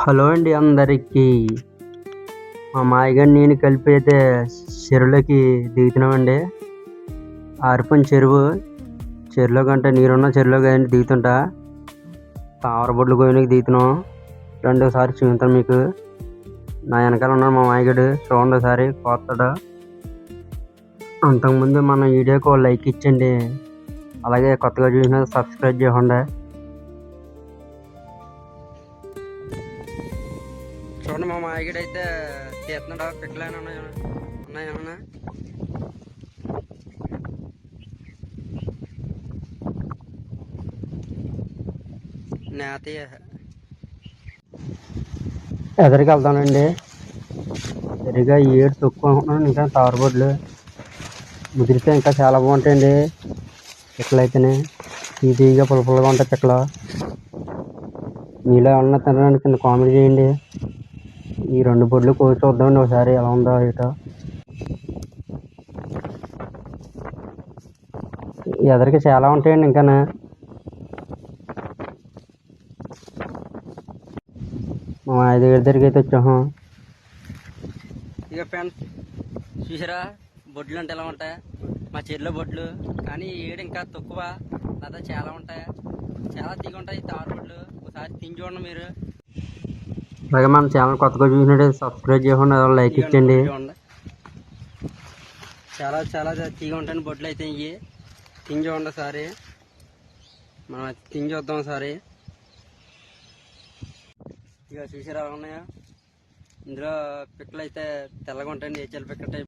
Hello అండి అందరికీ. మా మాయగారు నేను కలిపి అయితే చెరువులోకి దిగుతున్నామండి. ఆరిపోయిన చెరువులో కంటే నీరున్న చెరువులో కానీ దిగుతుంటా. తామర బొడ్లు గోయనికి దిగుతున్నాం. రెండోసారి చూపుతాను మీకు. నా వెనకాల ఉన్నాడు మా మాయగాడు, చూడండి ఒకసారి పోతాడు. అంతకుముందు మన వీడియోకి ఒక లైక్ ఇచ్చండి, అలాగే కొత్తగా చూసిన సబ్స్క్రైబ్ చేయండి. చూడండి మా మాయగడ అయితే తీస్తున్నాడు. పిక్కలైనా ఉన్నాయన్నా నేత ఎదరికి వెళ్తానండి. సరిగా ఏడు తొక్కుకుంటున్నాను. ఇంకా తావరబొడ్లు ముదిరితే ఇంకా చాలా బాగుంటాయండి. పిక్కలు అయితేనే తీగా పుల్లగా ఉంటాయి పిక్కలు. మీలో ఏమన్నా తినడానికి కింద కామెంట్ చేయండి. ఈ రెండు బొడ్లు కోసి చూద్దామండి ఒకసారి ఎలా ఉందో ఏటో. ఎదరికి చాలా ఉంటాయండి. ఇంకా మా 5 దగ్గరికి అయితే వచ్చాము. ఇక ఫ్రెండ్స్ చూసారా బొడ్లు అంటే ఎలా ఉంటాయి మా చెరువులో బొడ్లు. కానీ ఏడు ఇంకా తక్కువ, లేదా చాలా ఉంటాయి, చాలా తీగ ఉంటాయి తారు బొడ్లు. ఒకసారి తిని చూడండి మీరు. అలాగే మన ఛానల్ కొత్తగా చూసినట్టు సబ్స్క్రైబ్ చేయండి, లైక్ ఇచ్చండి. చాలా చాలా తీగ ఉంటాయి బొడ్లు అయితే. ఇవి తిని చూడండి ఒకసారి. మనం తిని చూద్దాం ఒకసారి. ఇక చూసారా ఉన్నాయా, ఇందులో పిక్కలు అయితే తెల్లగా ఉంటాయండి. ఏచల్ పిక్క టైప్.